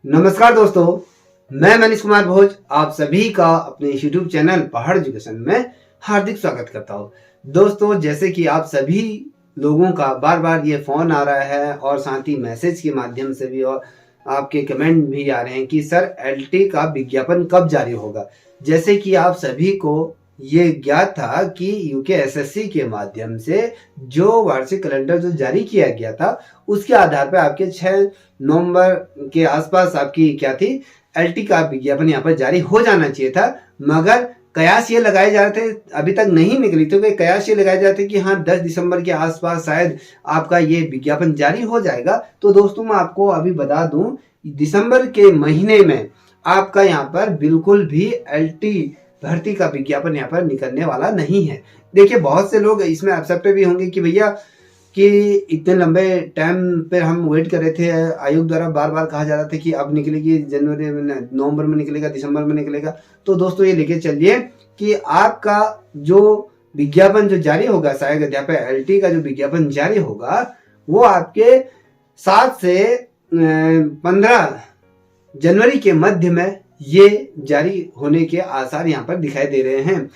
नमस्कार दोस्तों, मैं मनीष कुमार भोज आप सभी का अपने YouTube चैनल पहाड़ एजुकेशन में हार्दिक स्वागत करता हूँ। दोस्तों, जैसे कि आप सभी लोगों का बार बार ये फोन आ रहा है और साथ ही मैसेज के माध्यम से भी और आपके कमेंट भी आ रहे हैं कि सर एलटी का विज्ञापन कब जारी होगा। जैसे कि आप सभी को ये ज्ञात था कि यूकेएसएससी के माध्यम से जो वार्षिक कैलेंडर जो जारी किया गया था उसके आधार पर आपके 6 नवंबर के आसपास आपकी क्या थी एलटी का विज्ञापन यहाँ पर जारी हो जाना चाहिए था, मगर कयास ये लगाए जा रहे थे, अभी तक नहीं निकली तो कयास ये लगाए जाते थे कि हाँ 10 दिसंबर के आसपास शायद आपका ये विज्ञापन जारी हो जाएगा। तो दोस्तों मैं आपको अभी बता दूं, दिसंबर के महीने में आपका यहाँ पर बिल्कुल भी एलटी भर्ती का विज्ञापन यहाँ पर निकलने वाला नहीं है। देखिए, बहुत से लोग इसमें एक्सेप्ट भी होंगे कि भैया कि इतने लंबे टाइम पे हम वेट कर रहे थे, आयोग द्वारा बार बार कहा जा रहा था कि अब निकलेगी, जनवरी में, नवंबर में निकलेगा, दिसंबर में निकलेगा। तो दोस्तों ये लेके चलिए कि आपका जो विज्ञापन जो जारी होगा, सहायक अध्यापक एलटी का जो विज्ञापन जारी होगा वो आपके 7 से 15 जनवरी के मध्य में ये जारी होने के आसार यहाँ पर दिखाई दे रहे हैं।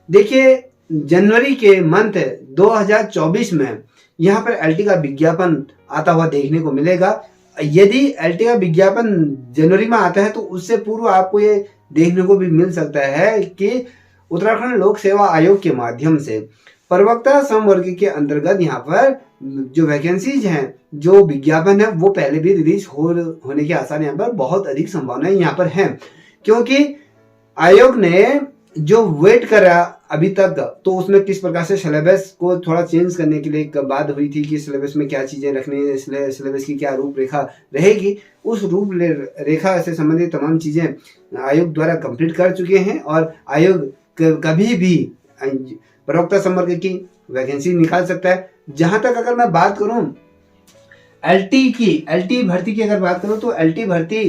देखिए, जनवरी के मंथ 2024 में यहाँ पर एलटी का विज्ञापन आता हुआ देखने को मिलेगा। यदि एलटी का विज्ञापन जनवरी में आता है तो उससे पूर्व आपको ये देखने को भी मिल सकता है कि उत्तराखंड लोक सेवा आयोग के माध्यम से प्रवक्ता संवर्ग के अंतर्गत यहाँ पर जो वैकेंसीज हैं, जो विज्ञापन है वो पहले भी रिलीज होने के आसार यहाँ पर बहुत अधिक संभावनाएं यहाँ पर हैं, क्योंकि आयोग ने जो वेट करा अभी तक तो उसमें किस प्रकार से सिलेबस को थोड़ा चेंज करने के लिए बात हुई थी कि सिलेबस में क्या चीजें रखनी है, सिलेबस की क्या रूपरेखा रहेगी, उस रूपरेखा से संबंधित तमाम चीजें आयोग द्वारा कंप्लीट कर चुके हैं और आयोग कभी भी प्रवक्ता संवर्ग की वैकेंसी निकाल सकता है। जहां तक अगर मैं बात करूं एलटी भर्ती की अगर बात करूं तो एलटी भर्ती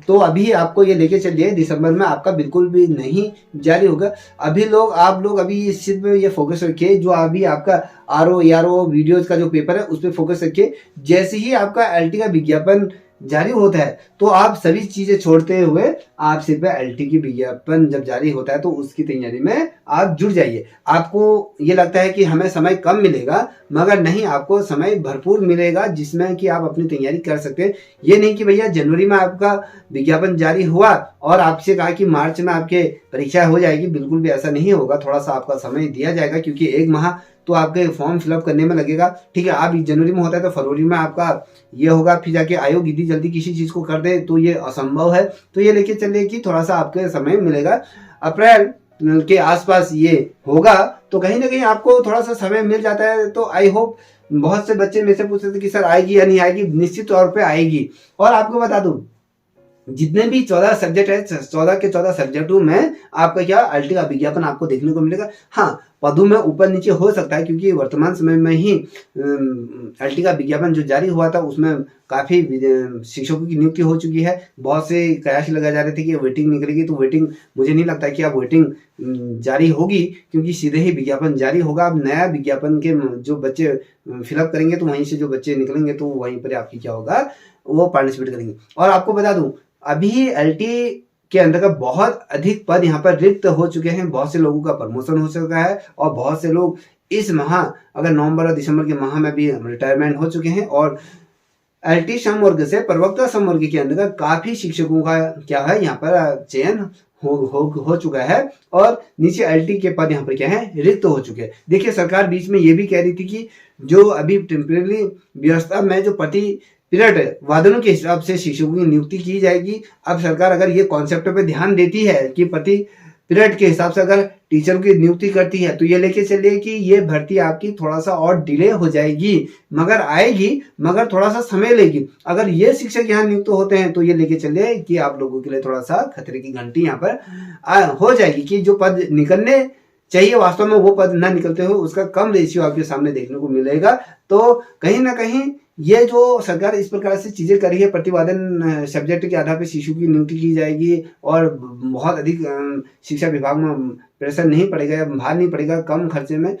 तो अभी आपको ये लेके चलिए दिसंबर में आपका बिल्कुल भी नहीं जारी होगा। अभी आप लोग अभी इस चीज पे ये फोकस रखिए, जो अभी आपका आरओ वीडियोज का जो पेपर है उस पर फोकस रखिए। जैसे ही आपका एलटी का विज्ञापन जारी होता है तो आप सभी चीजें छोड़ते हुए आप सिर्फ एलटी की विज्ञापन जब जारी होता है तो उसकी तैयारी में आप जुड़ जाइए। आपको ये लगता है कि हमें समय कम मिलेगा, मगर नहीं, आपको समय भरपूर मिलेगा जिसमें कि आप अपनी तैयारी कर सकते हैं। ये नहीं कि भैया जनवरी में आपका विज्ञापन जारी हुआ और आपसे कहा कि मार्च में आपके परीक्षा हो जाएगी, बिल्कुल भी ऐसा नहीं होगा। थोड़ा सा आपका समय दिया जाएगा क्योंकि 1 माह तो आपके फॉर्म फिलअप करने में लगेगा। ठीक है, आप जनवरी में होता है तो फरवरी में आपका ये होगा, फिर जाके आयोग इतनी जल्दी किसी चीज को कर दे तो ये असंभव है। तो ये लेके चलिए कि थोड़ा सा आपके समय मिलेगा, अप्रैल के आसपास ये होगा तो कहीं ना कहीं आपको थोड़ा सा समय मिल जाता है। तो आई होप, बहुत से बच्चे मेरे से पूछते थे कि सर आएगी या नहीं आएगी, निश्चित तौर पे आएगी। और आपको बता दूं, जितने भी 14 सब्जेक्ट है, 14 के 14 सब्जेक्टों में आपका क्या एलटी का विज्ञापन आपको देखने को मिलेगा। हाँ, पदों में ऊपर नीचे हो सकता है क्योंकि वर्तमान समय में ही एलटी का विज्ञापन जो जारी हुआ था उसमें काफी शिक्षकों की नियुक्ति हो चुकी है। बहुत से कयास लगा जा रहे थे कि वेटिंग निकलेगी, तो वेटिंग मुझे नहीं लगता कि अब वेटिंग जारी होगी क्योंकि सीधे ही विज्ञापन जारी होगा। अब नया विज्ञापन के जो बच्चे फिलअप करेंगे तो वहीं से जो बच्चे निकलेंगे तो वहीं पर आपकी क्या होगा, वो पार्टिसिपेट करेंगे। और आपको बता दूं, अभी एलटी के अंतर्गत बहुत अधिक पद यहाँ पर रिक्त हो चुके हैं। बहुत से लोगों का प्रमोशन हो चुका है और बहुत से लोग इस माह, अगर नवंबर और दिसंबर के माह में भी रिटायरमेंट हो चुके हैं। और एलटी संवर्ग से प्रवक्ता संवर्ग के अंतर्गत काफी शिक्षकों का क्या है यहाँ पर चयन हो चुका है और नीचे एलटी के पद यहाँ पर क्या है, रिक्त हो चुके हैं। देखिए, सरकार बीच में ये भी कह रही थी कि जो अभी टेम्परेरी व्यवस्था में जो प्रति पीरियड वादनों के हिसाब से शिक्षकों की नियुक्ति की जाएगी। अब सरकार अगर ये कॉन्सेप्ट पे ध्यान देती है कि प्रति पीरियड के हिसाब से अगर टीचर की नियुक्ति करती है तो ये लेके चलिए कि ये भर्ती आपकी थोड़ा सा और डिले हो जाएगी, मगर आएगी, मगर थोड़ा सा समय लेगी। अगर ये शिक्षक यहाँ नियुक्त होते हैं तो ये लेके चलिए कि आप लोगों के लिए थोड़ा सा खतरे की घंटी यहाँ पर हो जाएगी कि जो पद निकलने चाहिए वास्तव में वो पद ना निकलते हुए उसका कम रेशियो आपके सामने देखने को मिलेगा। तो कहीं ना कहीं ये जो सरकार इस प्रकार से चीजें कर रही है, प्रतिपादन सब्जेक्ट के आधार पर शिशु की नियुक्ति की जाएगी और बहुत अधिक शिक्षा विभाग में प्रेशर नहीं पड़ेगा, भार नहीं पड़ेगा, कम खर्चे में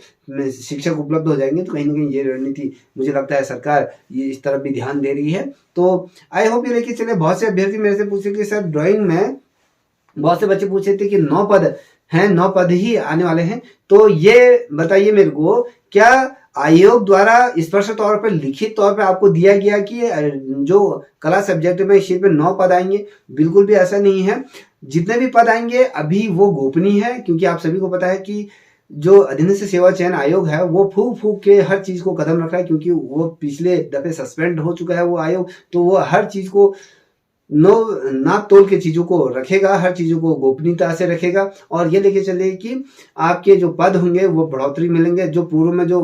शिक्षक उपलब्ध हो जाएंगे। तो कहीं ना कहीं ये रणनीति मुझे लगता है सरकार ये इस तरफ भी ध्यान दे रही है। तो आई होप ये लेके चले। बहुत से अभ्यर्थी मेरे से पूछे कि सर ड्राइंग में बहुत से बच्चे पूछे थे कि 9 पद हैं, 9 पद ही आने वाले हैं, तो ये बताइए मेरे को, क्या आयोग द्वारा स्पष्ट तौर पर लिखित तौर पर आपको दिया गया कि जो कला सब्जेक्ट में इस पे 9 पद आएंगे? बिल्कुल भी ऐसा नहीं है। जितने भी पद आएंगे अभी वो गोपनीय है, क्योंकि आप सभी को पता है कि जो अधीनस्थ सेवा चयन आयोग है वो फूक फूक के हर चीज को कदम रख रहा है, क्योंकि वो पिछले दफे सस्पेंड हो चुका है वो आयोग। तो वो हर चीज को नाप तोल के चीजों को रखेगा, हर चीजों को गोपनीयता से रखेगा और ये लेके चले कि आपके जो पद होंगे वो बढ़ोतरी मिलेंगे। जो पूर्व में जो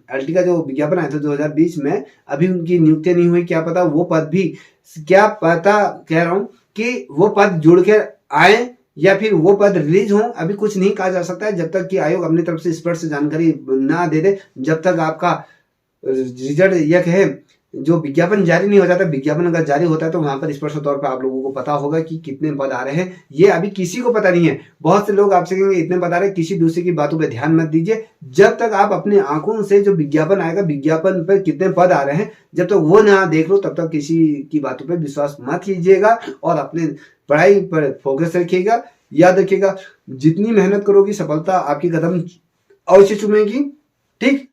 एलटी का जो विज्ञापन आया था 2020 में, अभी उनकी नियुक्ति नहीं हुई, क्या पता वो पद भी, क्या पता कह रहा हूं कि वो पद जुड़ के आए या फिर वो पद रिलीज हो, अभी कुछ नहीं कहा जा सकता है जब तक कि आयोग अपनी तरफ से स्पष्ट जानकारी ना दे दे। जब तक आपका रिजल्ट यह कहे जो विज्ञापन जारी नहीं हो जाता, विज्ञापन अगर जारी होता है तो वहां पर स्पष्ट तौर पर आप लोगों को पता होगा कि कितने पद आ रहे हैं। ये अभी किसी को पता नहीं है। बहुत से लोग आपसे कहेंगे इतने पद आ रहे हैं, किसी दूसरे की बातों पे ध्यान मत दीजिए। जब तक आप अपने आंखों से जो विज्ञापन आएगा, विज्ञापन पर कितने पद आ रहे हैं, जब तक वो ना देख लो तब तक किसी की बातों पर विश्वास मत कीजिएगा और अपने पढ़ाई पर फोकस रखिएगा। याद रखिएगा, जितनी मेहनत करोगी सफलता आपकी कदम अवश्य चूमेगी। ठीक।